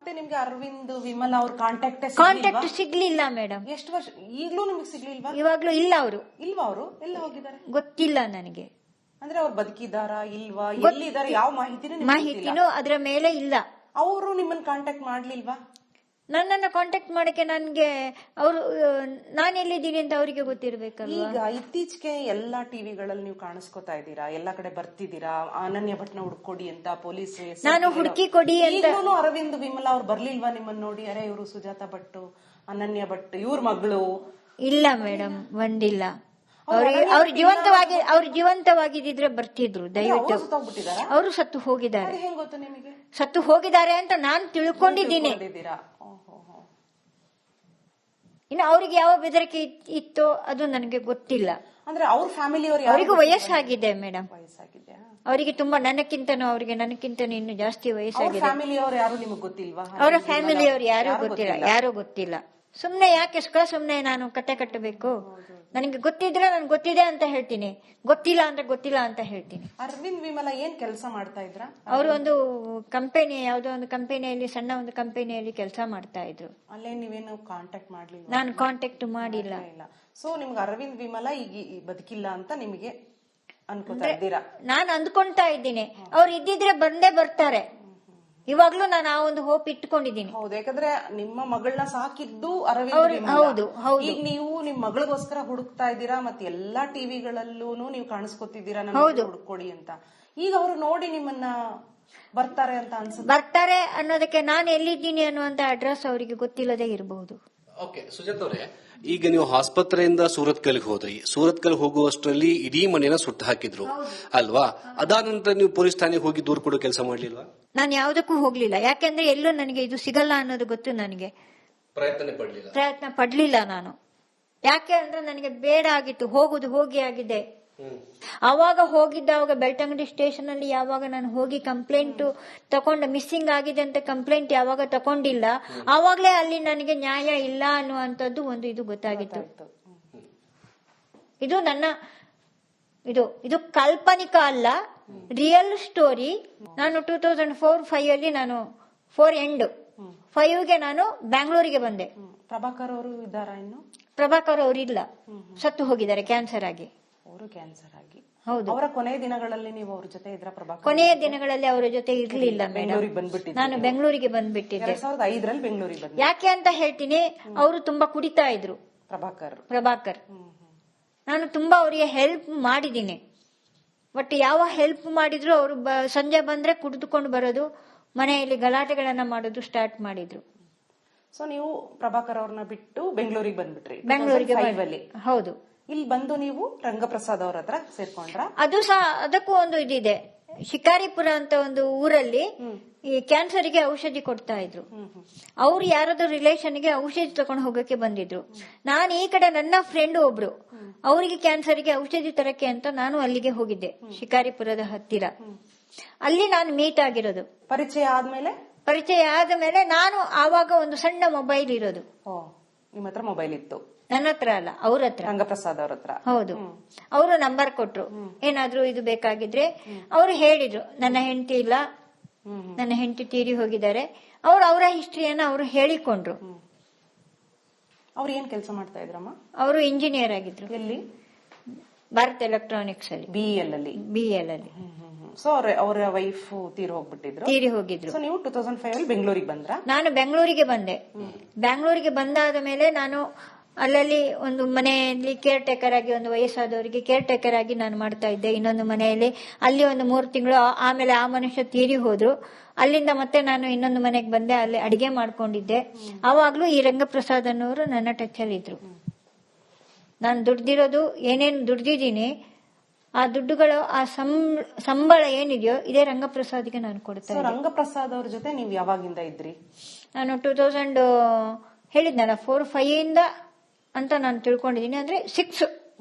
ಮತ್ತೆ ನಿಮ್ಗೆ ಅರವಿಂದ್ ವಿಮಲ್ ಅವ್ರ ಕಾಂಟ್ಯಾಕ್ಟ್ ಸಿಗ್ಲಿಲ್ಲ ಮೇಡಮ್. ಎಷ್ಟು ವರ್ಷ ಈಗ್ಲೂ ನಿಮ್ಗೆ ಸಿಗ್ಲಿಲ್ವಾ? ಇವಾಗ್ಲೂ ಇಲ್ಲ ಅವರು. ಇಲ್ವಾ ಅವರು ಎಲ್ಲ ಹೋಗಿದ್ದಾರೆ? ಗೊತ್ತಿಲ್ಲ ನನಗೆ. ಅಂದ್ರೆ ಅವ್ರು ಬದುಕಿದಾರಾ ಇಲ್ವಾ, ಎಲ್ಲಿದ್ದಾರೆ, ಯಾವ ಮಾಹಿತಿನೂ ಅದ್ರ ಮೇಲೆ ಇಲ್ಲ. ಅವರು ನಿಮ್ಮನ್ನ ಕಾಂಟ್ಯಾಕ್ಟ್ ಮಾಡ್ಲಿಲ್ವಾ? ನನ್ನನ್ನು ಕಾಂಟ್ಯಾಕ್ಟ್ ಮಾಡಕ್ಕೆ ನನ್ಗೆ ಅವರು ನಾನು ಎಲ್ಲಿದ್ದೀನಿ ಅಂತ ಅವರಿಗೆ ಗೊತ್ತಿರ್ಬೇಕಲ್ಲ. ಈಗ ಇತ್ತೀಚೆಗೆ ಎಲ್ಲಾ ಟಿವಿಗಳಲ್ಲಿ ನೀವು ಕಾಣಿಸ್ಕೊತಾ ಇದ್ದೀರಾ, ಎಲ್ಲಾ ಕಡೆ ಬರ್ತಿದ್ದೀರಾ, ಅನನ್ಯ ಭಟ್ನ ಹುಡ್ಕೊಡಿ ಅಂತ ಪೊಲೀಸ್ ನಾನು ಹುಡುಕಿ ಕೊಡಿ ಅಂತ. ಅರವಿಂದ್ ವಿಮಲಾ ಅವ್ರು ಬರ್ಲಿಲ್ವಾ ನಿಮ್ಮನ್ನ ನೋಡಿ? ಅರೆ ಇವರು ಸುಜಾತ ಭಟ್, ಅನನ್ಯ ಭಟ್ ಇವ್ರ ಮಗಳು? ಇಲ್ಲ ಮೇಡಮ್, ಬಂದಿಲ್ಲ. ಅವ್ರು ಜೀವಂತವಾಗಿದ್ರೆ ಬರ್ತಿದ್ರು. ದಯವಿಟ್ಟು ಅವರು ಸತ್ತು ಹೋಗಿದ್ದಾರೆ. ಹೆಂಗ್ ಗೊತ್ತು ನಿಮಗೆ ಸತ್ತು ಹೋಗಿದ್ದಾರೆ ಅಂತ ನಾನು ತಿಳ್ಕೊಂಡಿದ್ದೀನಿ. ಇನ್ನು ಅವ್ರಿಗೆ ಯಾವ ಬೆದರಿಕೆ ಇತ್ತೋ ಅದು ನನಗೆ ಗೊತ್ತಿಲ್ಲ. ಅಂದ್ರೆ ಅವ್ರ ಫ್ಯಾಮಿಲಿ ಅವರಿಗೂ ವಯಸ್ಸಾಗಿದೆ ಮೇಡಮ್. ಅವರಿಗೆ ತುಂಬಾ ನನಕ್ಕಿಂತನೂ ಇನ್ನು ಜಾಸ್ತಿ ವಯಸ್ಸಾಗಿದೆ. ಅವರ ಫ್ಯಾಮಿಲಿಯವರು ಯಾರು ಗೊತ್ತಿಲ್ಲ. ಸುಮ್ನೆ ಯಾಕೆ ಸುಮ್ನೆ ನಾನು ಕತೆ ಕಟ್ಟಬೇಕು? ನನಗೆ ಗೊತ್ತಿದ್ರೆ ನನ್ಗೆ ಗೊತ್ತಿದೆ ಅಂತ ಹೇಳ್ತೀನಿ, ಗೊತ್ತಿಲ್ಲ ಅಂದ್ರೆ ಗೊತ್ತಿಲ್ಲ ಅಂತ ಹೇಳ್ತೀನಿ. ಅರವಿಂದ್ ವಿಮಲಾ ಏನ್ ಕೆಲಸ ಮಾಡ್ತಾ ಇದ್ರ? ಅವರು ಒಂದು ಕಂಪನಿ, ಯಾವ್ದೋ ಒಂದು ಕಂಪನಿಯಲ್ಲಿ, ಸಣ್ಣ ಒಂದು ಕಂಪನಿಯಲ್ಲಿ ಕೆಲಸ ಮಾಡ್ತಾ ಇದ್ರು. ಅಲ್ಲೇ ನೀವೇನು ಕಾಂಟ್ಯಾಕ್ಟ್ ಮಾಡ್ಲಿಲ್ಲ? ನಾನು ಕಾಂಟ್ಯಾಕ್ಟ್ ಮಾಡಿಲ್ಲ. ಸೊ ನಿಮ್ಗೆ ಅರವಿಂದ್ ವಿಮಲಾ ಈಗ ಬದುಕಿಲ್ಲ ಅಂತ ನಿಮಗೆ ಅನ್ಕೋತಾ ಇದ್ದೀರಾ? ನಾನು ಅಂದ್ಕೊಂತಾ ಇದ್ದೀನಿ. ಅವ್ರು ಇದ್ದಿದ್ರೆ ಬಂದೇ ಬರ್ತಾರೆ. ಇವಾಗ್ಲೂ ನಾನು ಆ ಒಂದು ಹೋಪ್ ಇಟ್ಕೊಂಡಿದ್ದೀನಿ. ಹೌದು, ಯಾಕಂದ್ರೆ ನಿಮ್ಮ ಮಗಳನ್ನ ಸಾಕಿದ್ದು ಅರವಿಂದ್. ಹೌದು. ಈಗ ನೀವು ನಿಮ್ ಮಗಳಿಗೋಸ್ಕರ ಹುಡುಕ್ತಾ ಇದ್ದೀರಾ, ಮತ್ತೆ ಎಲ್ಲಾ ಟಿವಿಗಳಲ್ಲೂ ನೀವು ಕಾಣಿಸ್ಕೊತಿದ್ದೀರಾ ಹುಡುಕೊಡಿ ಅಂತ. ಈಗ ಅವರು ನೋಡಿ ನಿಮ್ಮನ್ನ ಬರ್ತಾರೆ ಅಂತ ಅನ್ಸುತ್ತೆ. ಬರ್ತಾರೆ ಅನ್ನೋದಕ್ಕೆ ನಾನು ಎಲ್ಲಿದ್ದೀನಿ ಅನ್ನುವಂತ ಅಡ್ರೆಸ್ ಅವರಿಗೆ ಗೊತ್ತಿಲ್ಲದೆ ಇರಬಹುದು. ಓಕೆ ಸುಜಾತ್ ಅವರೇ, ಈಗ ನೀವು ಆಸ್ಪತ್ರೆಯಿಂದ ಸೂರತ್ಕಲ್ಗೆ ಹೋದ್ರಿ. ಸೂರತ್ಕಲ್ಗೆ ಹೋಗುವಷ್ಟರಲ್ಲಿ ಇಡೀ ಮನೆನ ಸುಟ್ಟು ಹಾಕಿದ್ರು ಅಲ್ವಾ? ಅದಾದ ನಂತರ ನೀವು ಪೊಲೀಸ್ ಠಾಣೆಗೆ ಹೋಗಿ ದೂರು ಕೊಡೋ ಕೆಲಸ ಮಾಡ್ಲಿಲ್ವಾ? ನಾನು ಯಾವುದಕ್ಕೂ ಹೋಗ್ಲಿಲ್ಲ. ಯಾಕೆಂದ್ರೆ ಎಲ್ಲೂ ನನಗೆ ಇದು ಸಿಗಲ್ಲ ಅನ್ನೋದು ಗೊತ್ತು. ನನಗೆ ಪ್ರಯತ್ನ ಪಡ್ಲಿಲ್ಲ ನಾನು. ಯಾಕೆ ಅಂದ್ರೆ ನನಗೆ ಬೇಡ ಆಗಿತ್ತು, ಹೋಗುದು ಹೋಗಿ ಆಗಿದೆ. ಅವಾಗ ಬೆಳ್ತಂಗಡಿ ಸ್ಟೇಷನ್ ಅಲ್ಲಿ ಯಾವಾಗ ನಾನು ಹೋಗಿ ಕಂಪ್ಲೇಂಟ್ ತಗೊಂಡ, ಮಿಸ್ಸಿಂಗ್ ಆಗಿದೆ ಅಂತ ಕಂಪ್ಲೇಂಟ್ ಯಾವಾಗ ತಗೊಂಡಿಲ್ಲ, ಆವಾಗ್ಲೇ ಅಲ್ಲಿ ನನಗೆ ನ್ಯಾಯ ಇಲ್ಲ ಅನ್ನುವಂಥದ್ದು ಒಂದು ಇದು ಗೊತ್ತಾಗಿತ್ತು. ಇದು ನನ್ನ ಇದು ಕಾಲ್ಪನಿಕ ಅಲ್ಲ, ರಿಯಲ್ ಸ್ಟೋರಿ. ನಾನು 2004-5 ಅಲ್ಲಿ ನಾನು 4 ನಾನು ಬ್ಯಾಂಗ್ಳೂರಿಗೆ ಬಂದೆ. ಪ್ರಭಾಕರ್ ಅವರು ಇದ್ದಾರಾ? ಇನ್ನು ಪ್ರಭಾಕರ್ ಅವರು ಇಲ್ಲ, ಸತ್ತು ಹೋಗಿದ್ದಾರೆ ಕ್ಯಾನ್ಸರ್ ಆಗಿ. ಹೌದು. ಅವರ ಕೊನೆಯ ದಿನಗಳಲ್ಲಿ ನೀವು ಅವ್ರ ಜೊತೆ ಇದ್ರ? ಪ್ರಭಾಕರ್ ಕೊನೆಯ ದಿನಗಳಲ್ಲಿ ಅವರ ಜೊತೆ ಇರ್ಲಿಲ್ಲ ಮೇಡಮ್. ನಾನು ಬೆಂಗಳೂರಿಗೆ ಬಂದ್ಬಿಟ್ಟಿದ್ದೆ 2005ರಲ್ಲಿ ಬೆಂಗಳೂರಿಗೆ ಬಂದೆ. ಯಾಕೆ ಅಂತ ಹೇಳ್ತೀನಿ, ಅವರು ತುಂಬಾ ಕುಡಿತಾ ಇದ್ರು ಪ್ರಭಾಕರ್. ನಾನು ತುಂಬಾ ಅವರಿಗೆ ಹೆಲ್ಪ್ ಮಾಡಿದ್ದೀನಿ. ಬಟ್ ಯಾವ ಹೆಲ್ಪ್ ಮಾಡಿದ್ರು ಅವರು ಸಂಜೆ ಬಂದ್ರೆ ಕುಡಿದುಕೊಂಡು ಬರೋದು, ಮನೆಯಲ್ಲಿ ಗಲಾಟೆಗಳನ್ನ ಮಾಡೋದು ಸ್ಟಾರ್ಟ್ ಮಾಡಿದ್ರು. ಸೊ ನೀವು ಪ್ರಭಾಕರ್ ಅವ್ರನ್ನ ಬಿಟ್ಟು ಬೆಂಗಳೂರಿಗೆ ಬಂದ್ಬಿಟ್ರಿ? ಬೆಂಗಳೂರಿಗೆ. ಹೌದು. ಇಲ್ಲಿ ಬಂದು ನೀವು ರಂಗಪ್ರಸಾದ್ ಅವ್ರ ಹತ್ರ ಸೇರ್ಕೊಂಡ್ರ? ಅದಕ್ಕೂ ಒಂದು ಇದಿದೆ. ಶಿಕಾರಿಪುರ ಅಂತ ಒಂದು ಊರಲ್ಲಿ ಈ ಕ್ಯಾನ್ಸರ್ಗೆ ಔಷಧಿ ಕೊಡ್ತಾ ಇದ್ರು. ಅವ್ರು ಯಾರದೋ ರಿಲೇಷನ್ಗೆ ಔಷಧಿ ತಗೊಂಡು ಹೋಗಕ್ಕೆ ಬಂದಿದ್ರು. ನಾನು ಈ ಕಡೆ ನನ್ನ ಫ್ರೆಂಡ್ ಒಬ್ರು, ಅವರಿಗೆ ಕ್ಯಾನ್ಸರ್ಗೆ ಔಷಧಿ ತರಕ್ಕೆ ಅಂತ ನಾನು ಅಲ್ಲಿಗೆ ಹೋಗಿದ್ದೆ, ಶಿಕಾರಿಪುರದ ಹತ್ತಿರ. ಅಲ್ಲಿ ನಾನು ಮೀಟ್ ಆಗಿರೋದು. ಪರಿಚಯ ಆದ್ಮೇಲೆ ನಾನು ಆವಾಗ ಒಂದು ಸಣ್ಣ ಮೊಬೈಲ್ ಇರೋದು. ನಿಮ್ಮ ಹತ್ರ ಮೊಬೈಲ್ ಇತ್ತು? ನನ್ನ ಹತ್ರ ಅಲ್ಲ, ಅವ್ರ ಹತ್ರ, ರಂಗಪ್ರಸಾದ್ ಅವ್ರ ಹತ್ರ. ಹೌದು. ಅವರು ನಂಬರ್ ಕೊಟ್ರು, ಏನಾದ್ರೂ ಇದು ಬೇಕಾಗಿದ್ರೆ. ಅವರು ಹೇಳಿದ್ರು, ನನ್ನ ಹೆಂಡತಿ ಇಲ್ಲ, ನನ್ನ ಹೆಂಡತಿ ತೀರಿ ಹೋಗಿದ್ದಾರೆ. ಅವರ ಹಿಸ್ಟ್ರಿಯನ್ನ ಅವರು ಹೇಳಿಕೊಂಡ್ರು. ಅವ್ರು ಏನ್ ಕೆಲಸ ಮಾಡ್ತಾ ಇದ್ರಮ್ಮ? ಅವರು ಇಂಜಿನಿಯರ್ ಆಗಿದ್ರು. ಎಲ್ಲಿ? ಭಾರತ್ ಎಲೆಕ್ಟ್ರಾನಿಕ್ಸ್ ಅಲ್ಲಿ, BEL ಅಲ್ಲಿ. ಸೊ ಅವರ ವೈಫ್ ತೀರಿ ಹೋಗಿದ್ರು. ಸೊ ನೀವು 2005 ಅಲ್ಲಿ ಬೆಂಗಳೂರಿಗೆ ಬಂದ್ರ? ನಾನು ಬೆಂಗಳೂರಿಗೆ ಬಂದೆ. ಬೆಂಗಳೂರಿಗೆ ಬಂದಾದ ಮೇಲೆ ನಾನು ಅಲ್ಲಲ್ಲಿ ಒಂದು ಮನೆಯಲ್ಲಿ ಕೇರ್ ಟೇಕರ್ ಆಗಿ, ಒಂದು ವಯಸ್ಸಾದವರಿಗೆ ಕೇರ್ ಟೇಕರ್ ಆಗಿ ನಾನು ಮಾಡ್ತಾ ಇದ್ದೆ. ಇನ್ನೊಂದು ಮನೆಯಲ್ಲಿ ಅಲ್ಲಿ ಒಂದು 3 ತಿಂಗಳು. ಆಮೇಲೆ ಆ ಮನುಷ್ಯ ತೀರಿ ಹೋದ್ರು. ಅಲ್ಲಿಂದ ಮತ್ತೆ ನಾನು ಇನ್ನೊಂದು ಮನೆಗೆ ಬಂದೆ, ಅಲ್ಲಿ ಅಡಿಗೆ ಮಾಡ್ಕೊಂಡಿದ್ದೆ. ಆವಾಗ್ಲೂ ಈ ರಂಗಪ್ರಸಾದ್ ಅನ್ನೋರು ನನ್ನ ಟಚ್ ಅಲ್ಲಿ ಇದ್ರು. ನಾನು ದುಡ್ದಿರೋದು ಏನೇನು ದುಡ್ದಿದ್ದೀನಿ, ಆ ದುಡ್ಡುಗಳು, ಆ ಸಂಬಳ ಏನಿದೆಯೋ ಇದೇ ರಂಗಪ್ರಸಾದ್ಗೆ ನಾನು ಕೊಡ್ತೇನೆ. ರಂಗಪ್ರಸಾದ್ ಅವ್ರ ಜೊತೆ ನೀವು ಯಾವಾಗಿಂದ ಇದ್ರಿ? ನಾನು 2000 ಹೇಳಿದ್ನಲ್ಲ 4-5 ಅಂತ ನಾನು ತಿಳ್ಕೊಂಡಿದ್ದೀನಿ, ಅಂದ್ರೆ 6.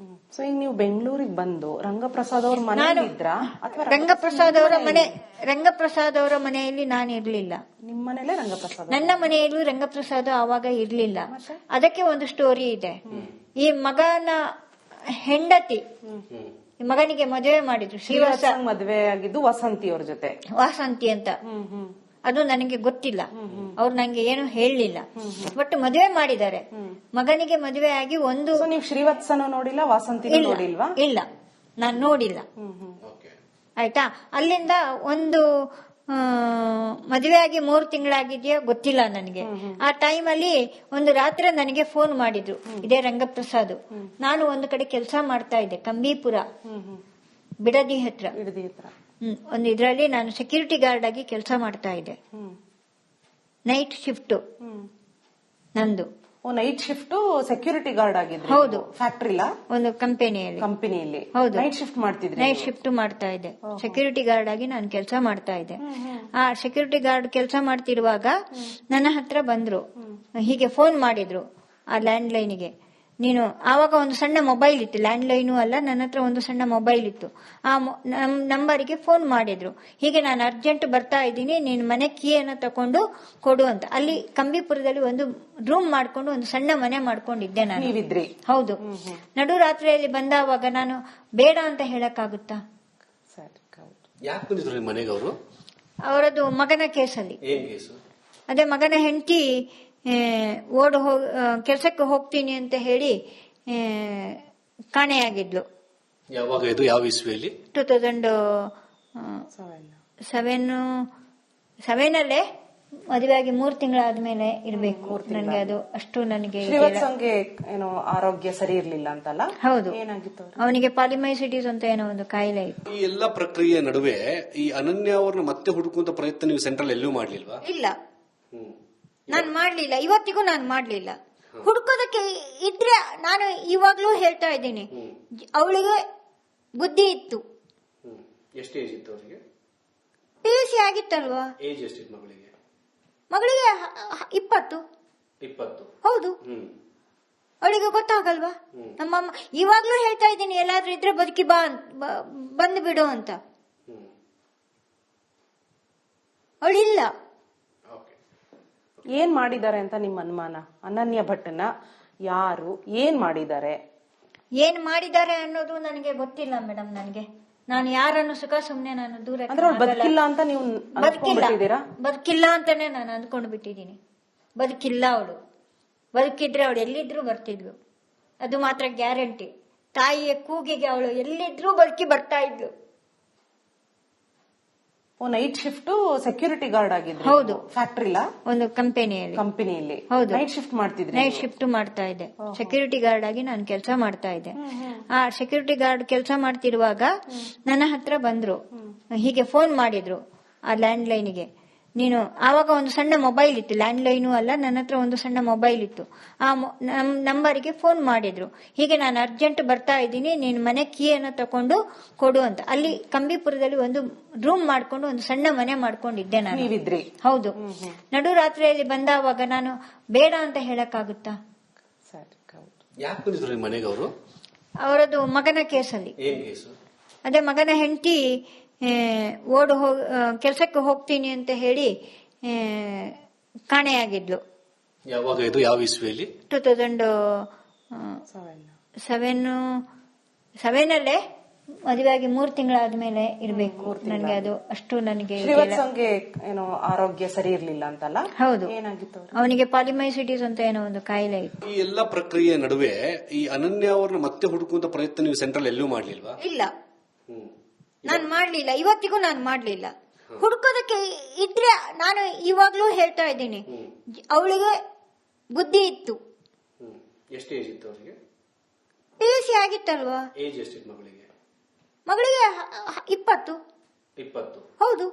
ಸೊ ಈಗ ನೀವು ಬೆಂಗಳೂರಿಗೆ ಬಂದು ರಂಗಪ್ರಸಾದ್ ಅವ್ರ ಮನೆಯಲ್ಲಿ ಇದ್ರಾ? ರಂಗಪ್ರಸಾದ್ ಅವರ ಮನೆಯಲ್ಲಿ ನಾನು ಇರ್ಲಿಲ್ಲ. ನಿಮ್ಮ ಮನೇಲೆ ರಂಗಪ್ರಸಾದ್? ನನ್ನ ಮನೆಯಲ್ಲೂ ರಂಗಪ್ರಸಾದ್ ಆವಾಗ ಇರ್ಲಿಲ್ಲ. ಅದಕ್ಕೆ ಒಂದು ಸ್ಟೋರಿ ಇದೆ. ಈ ಮಗನ ಹೆಂಡತಿ ಮಗನಿಗೆ ಮದುವೆ ಮಾಡಿದ್ರು. ಶ್ರೀವಾಸ ಮದುವೆ ಆಗಿದ್ದು ವಾಸಂತಿ ಅವ್ರ ಜೊತೆ. ವಾಸಂತಿ ಅಂತ. ಅದು ನನಗೆ ಗೊತ್ತಿಲ್ಲ. ಅವ್ರು ನಂಗೆ ಏನು ಹೇಳಲಿಲ್ಲ. ಬಟ್ ಮದುವೆ ಮಾಡಿದ್ದಾರೆ. ಮಗನಿಗೆ ಮದುವೆ ಆಗಿ ಒಂದು ನೀವು ಶ್ರೀವತ್ಸನ ನೋಡಿಲ್ಲ, ವಾಸಂತಿ ನೋಡಿಲ್ವಾ? ಇಲ್ಲ, ನಾನು ನೋಡಿಲ್ಲ. ಆಯ್ತಾ, ಅಲ್ಲಿಂದ ಒಂದು ಮದುವೆಯಾಗಿ 3 ತಿಂಗಳಾಗಿದೆಯಾ ಗೊತ್ತಿಲ್ಲ ನನಗೆ. ಆ ಟೈಮಲ್ಲಿ ಒಂದು ರಾತ್ರಿ ನನಗೆ ಫೋನ್ ಮಾಡಿದ್ರು, ಇದೇ ರಂಗಪ್ರಸಾದ್. ನಾನು ಒಂದು ಕಡೆ ಕೆಲಸ ಮಾಡ್ತಾ ಇದ್ದೆ, ಕಂಬೀಪುರ ಬಿಡದಿ ಹತ್ರ. ಒಂದು ಇದ್ರಲ್ಲಿ ನಾನು ಸೆಕ್ಯೂರಿಟಿ ಗಾರ್ಡ್ ಆಗಿ ಕೆಲಸ ಮಾಡ್ತಾ ಇದ್ದೆ. ನೈಟ್ ಶಿಫ್ಟ್ ನಂದು. ನೈಟ್ ಶಿಫ್ಟ್ ಸೆಕ್ಯೂರಿಟಿ ಗಾರ್ಡ್ ಆಗಿದ್ರೆ? ಹೌದು. ಫ್ಯಾಕ್ಟ್ರಿಲ ಒಂದು ಕಂಪನಿಯಲ್ಲಿ. ಹೌದು, ನೈಟ್ ಶಿಫ್ಟ್ ಮಾಡ್ತಿದ್ದೆ. ನೈಟ್ ಶಿಫ್ಟ್ ಮಾಡ್ತಾ ಇದ್ದೆ. ಸೆಕ್ಯೂರಿಟಿ ಗಾರ್ಡ್ ಆಗಿ ನಾನು ಕೆಲಸ ಮಾಡ್ತಾ ಇದ್ದೆ. ಆ ಸೆಕ್ಯೂರಿಟಿ ಗಾರ್ಡ್ ಕೆಲಸ ಮಾಡ್ತಿರುವಾಗ ನನ್ನ ಹತ್ರ ಬಂದ್ರು, ಹೀಗೆ ಫೋನ್ ಮಾಡಿದ್ರು ಆ ಲ್ಯಾಂಡ್ ಲೈನ್ಗೆ. ನೀನು ಆವಾಗ ಒಂದು ಸಣ್ಣ ಮೊಬೈಲ್ ಇತ್ತು, ಲ್ಯಾಂಡ್ ಲೈನು ಅಲ್ಲ, ನನ್ನ ಹತ್ರ ಒಂದು ಸಣ್ಣ ಮೊಬೈಲ್ ಇತ್ತು. ಆ ನಂಬರಿಗೆ ಫೋನ್ ಮಾಡಿದ್ರು, ಹೀಗೆ ನಾನು ಅರ್ಜೆಂಟ್ ಬರ್ತಾ ಇದ್ದೀನಿ, ನೀನು ಮನೆ ಕೀಯನ್ನು ತಕೊಂಡು ಕೊಡು ಅಂತ. ಅಲ್ಲಿ ಕಂಬಿಪುರದಲ್ಲಿ ಒಂದು ರೂಮ್ ಮಾಡ್ಕೊಂಡು ಒಂದು ಸಣ್ಣ ಮನೆ ಮಾಡ್ಕೊಂಡಿದ್ದೆ ನಾನು. ಹೌದು. ನಡು ರಾತ್ರಿಯಲ್ಲಿ ಬಂದಾವಾಗ ನಾನು ಬೇಡ ಅಂತ ಹೇಳಕ್ಕಾಗುತ್ತಾ? ಅವರದು ಮಗನ ಕೇಸಲ್ಲಿ. ಅದೇ ಮಗನ ಹೆಂಡತಿ ಕೆಲಸಕ್ಕೆ ಹೋಗ್ತೀನಿ ಅಂತ ಹೇಳಿ ಕಾಣೆಯಾಗಿದ್ಲು. ಯಾವಾಗ ಇದು? ಯಾವ ಇಸ್ವಿಯಲ್ಲಿ? 2007 ಮದುವೆಯಾಗಿ 3 ತಿಂಗಳಾದ್ಮೇಲೆ ಇರಬೇಕು. ನನಗೆ ಅದು ಅಷ್ಟು ನನಗೆ ಏನೋ ಆರೋಗ್ಯ ಸರಿ ಇರ್ಲಿಲ್ಲ ಅಂತಲ್ಲ? ಹೌದು. ಅವನಿಗೆ ಪಾಲಿಮೈಸಿಟಿಸ್ ಅಂತ ಏನೋ ಒಂದು ಕಾಯಿಲೆ ಇತ್ತು. ಈ ಎಲ್ಲ ಪ್ರಕ್ರಿಯೆ ನಡುವೆ ಈ ಅನನ್ಯ ಅವ್ರನ್ನ ಮತ್ತೆ ಹುಡುಕುವಂತ ಪ್ರಯತ್ನ ನೀವು ಸೆಂಟ್ರಲ್ ಎಲ್ಲೂ ಮಾಡ್ಲಿಲ್ವಾ? ಇಲ್ಲ, ನಾನು ಮಾಡ್ಲಿಲ್ಲ. ಇವತ್ತಿಗೂ ನಾನು ಮಾಡ್ಲಿಲ್ಲ. ಹುಡ್ಕೋದಕ್ಕೆ ಇದ್ರೆ ನಾನು ಇವಾಗ್ಲೂ ಹೇಳ್ತಾ ಇದ್ದೀನಿ, ಅವಳಿಗೆ ಬುದ್ಧಿ ಇತ್ತು. ಎಷ್ಟು ಏಜ್ ಇತ್ತು ಅವರಿಗೆ? PUC ಆಗಿತ್ತಲ್ವಾ? ಏಜ್ ಎಷ್ಟಿತ್ತು ಮಗಳಿಗೆ? ಮಗಳಿಗೆ 20. ಹೌದು. ಅವಳಿಗೆ ಗೊತ್ತಾಗಲ್ವಾ? ನಮ್ಮಮ್ಮ ಇವಾಗ್ಲೂ ಹೇಳ್ತಾ ಇದ್ದೀನಿ, ಎಲ್ಲಾದ್ರೂ ಇದ್ರೆ ಬದುಕಿ ಬಂದು ಬಿಡು ಅಂತ. ಅವಳಿಲ್ಲ. ಏನ್ ಮಾಡಿದ್ದಾರೆ ಅಂತ ನಿಮ್ಮ ಅನುಮಾನ? ಅನನ್ಯ ಭಟ್ನ ಯಾರು ಏನ್ ಮಾಡಿದ್ದಾರೆ ಅನ್ನೋದು ನನಗೆ ಗೊತ್ತಿಲ್ಲ ಮೇಡಮ್. ನಾನು ಯಾರನ್ನು ಸುಖ ಸುಮ್ನೆ ನಾನು ದೂರ ಬದುಕಿಲ್ಲ ಅಂತ ನೀವು ಬದುಕಿಲ್ಲ ಅಂತಾನೆ ನಾನು ಅಂದ್ಕೊಂಡು ಬಿಟ್ಟಿದ್ದೀನಿ. ಬದುಕಿಲ್ಲ ಅವಳು. ಬದುಕಿದ್ರೆ ಅವಳು ಎಲ್ಲಿದ್ರು ಬರ್ತಿದ್ಲು, ಅದು ಮಾತ್ರ ಗ್ಯಾರಂಟಿ. ತಾಯಿಯ ಕೂಗಿಗೆ ಅವಳು ಎಲ್ಲಿದ್ರು ಬದುಕಿ ಬರ್ತಾ ಇದ್ಲು. ನೈಟ್ ಶಿಫ್ಟ್ ಸೆಕ್ಯೂರಿಟಿ ಗಾರ್ಡ್ ಆಗಿದ್ರೆ? ಹೌದು. ಫ್ಯಾಕ್ಟ್ರಿಲ ಒಂದು ಕಂಪನಿಯಲ್ಲಿ. ಹೌದು. ನೈಟ್ ಶಿಫ್ಟ್ ಮಾಡ್ತಿದ್ದೆ? ನೈಟ್ ಶಿಫ್ಟ್ ಮಾಡ್ತಾ ಇದ್ದೆ. ಸೆಕ್ಯೂರಿಟಿ ಗಾರ್ಡ್ ಆಗಿ ನಾನು ಕೆಲಸ ಮಾಡ್ತಾ ಇದ್ದೆ. ಆ ಸೆಕ್ಯೂರಿಟಿ ಗಾರ್ಡ್ ಕೆಲಸ ಮಾಡ್ತಿರುವಾಗ ನನ್ನ ಹತ್ರ ಬಂದ್ರು, ಹೀಗೆ ಫೋನ್ ಮಾಡಿದ್ರು ಆ ಲ್ಯಾಂಡ್ ಲೈನ್ಗೆ. ನೀನು ಆವಾಗ ಒಂದು ಸಣ್ಣ ಮೊಬೈಲ್ ಇತ್ತು, ಲ್ಯಾಂಡ್ ಲೈನು ಅಲ್ಲ, ನನ್ನ ಹತ್ರ ಒಂದು ಸಣ್ಣ ಮೊಬೈಲ್ ಇತ್ತು. ಆ ನಂಬರಿಗೆ ಫೋನ್ ಮಾಡಿದ್ರು, ಹೀಗೆ ನಾನು ಅರ್ಜೆಂಟ್ ಬರ್ತಾ ಇದ್ದೀನಿ, ನೀನು ಮನೆ ಕೀಯನ್ನು ತಕೊಂಡು ಕೊಡು ಅಂತ. ಅಲ್ಲಿ ಕಂಬಿಪುರದಲ್ಲಿ ಒಂದು ರೂಮ್ ಮಾಡ್ಕೊಂಡು ಒಂದು ಸಣ್ಣ ಮನೆ ಮಾಡ್ಕೊಂಡಿದ್ದೆ ನಾನು. ಹೌದು. ನಡು ರಾತ್ರಿಯಲ್ಲಿ ಬಂದಾವಾಗ ನಾನು ಬೇಡ ಅಂತ ಹೇಳಕ್ಕಾಗುತ್ತಾ? ಅವರದು ಮಗನ ಕೇಸಲ್ಲಿ. ಅದೇ ಮಗನ ಹೆಂಡತಿ ಕೆಲಸಕ್ಕೆ ಹೋಗ್ತೀನಿ ಅಂತ ಹೇಳಿ ಕಾಣೆಯಾಗಿದ್ಲು. ಯಾವಾಗ ಇದು? ಯಾವ ಇಸ್ವಿಯಲ್ಲಿ? 2007 ಮದುವೆಯಾಗಿ 3 ತಿಂಗಳಾದ್ಮೇಲೆ ಇರಬೇಕು. ನನಗೆ ಅದು ಅಷ್ಟು ನನಗೆ ಏನೋ ಆರೋಗ್ಯ ಸರಿ ಇರ್ಲಿಲ್ಲ ಅಂತಲ್ಲ? ಹೌದು. ಅವನಿಗೆ ಪಾಲಿಮೈಸಿಟಿಸ್ ಅಂತ ಏನೋ ಒಂದು ಕಾಯಿಲೆ ಇತ್ತು. ಈ ಎಲ್ಲ ಪ್ರಕ್ರಿಯೆ ನಡುವೆ ಈ ಅನನ್ಯ ಅವ್ರನ್ನ ಮತ್ತೆ ಹುಡುಕುವಂತ ಪ್ರಯತ್ನ ನೀವು ಸೆಂಟ್ರಲ್ ಎಲ್ಲೂ ಮಾಡ್ಲಿಲ್ವಾ? ಇಲ್ಲ, ನಾನು ಮಾಡ್ಲಿಲ್ಲ. ಇವತ್ತಿಗೂ ನಾನು ಮಾಡ್ಲಿಲ್ಲ. ಹುಡ್ಕೋದಕ್ಕೆ ಇದ್ರೆ ನಾನು ಇವಾಗ್ಲೂ ಹೇಳ್ತಾ ಇದ್ದೀನಿ, ಅವಳಿಗೆ ಬುದ್ಧಿ ಇತ್ತು. ಎಷ್ಟು ಏಜ್ ಇತ್ತು ಅವರಿಗೆ? PUC ಆಗಿತ್ತಲ್ವಾ? ಏಜ್ ಎಷ್ಟಿತ್ತು ಮಗಳಿಗೆ? ಮಗಳಿಗೆ 20. ಹೌದು.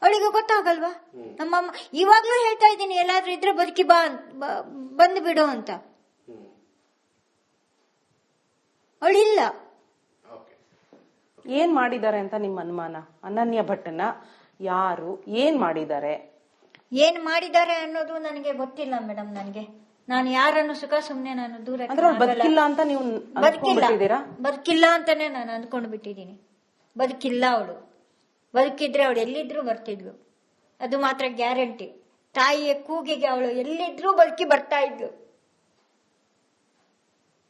ಅವಳಿಗೆ ಗೊತ್ತಾಗಲ್ವಾ? ನಮ್ಮಮ್ಮ ಇವಾಗ್ಲೂ ಹೇಳ್ತಾ ಇದ್ದೀನಿ, ಎಲ್ಲಾದ್ರೂ ಇದ್ರೆ ಬದುಕಿ ಬಂದು ಬಿಡು ಅಂತ. ಅವಳಿಲ್ಲ. ಏನ್ ಮಾಡಿದ್ದಾರೆ ಅಂತ ನಿಮ್ಮ ಅನುಮಾನ? ಅನನ್ಯ ಭಟ್ನ ಯಾರು ಏನ್ ಮಾಡಿದ್ದಾರೆ ಅನ್ನೋದು ನನಗೆ ಗೊತ್ತಿಲ್ಲ ಮೇಡಮ್. ನಾನು ಯಾರನ್ನು ಸುಖ ಸುಮ್ನೆ ನಾನು ದೂರ ಬದುಕಿಲ್ಲ ಅಂತ ನೀವು ಬದುಕಿಲ್ಲ ಅಂತಾನೆ ನಾನು ಅಂದ್ಕೊಂಡು ಬಿಟ್ಟಿದ್ದೀನಿ. ಬದುಕಿಲ್ಲ ಅವಳು. ಬದುಕಿದ್ರೆ ಅವಳು ಎಲ್ಲಿದ್ರು ಬರ್ತಿದ್ಲು, ಅದು ಮಾತ್ರ ಗ್ಯಾರಂಟಿ. ತಾಯಿಯ ಕೂಗಿಗೆ ಅವಳು ಎಲ್ಲಿದ್ರು ಬದುಕಿ ಬರ್ತಾ ಇದ್ಲು.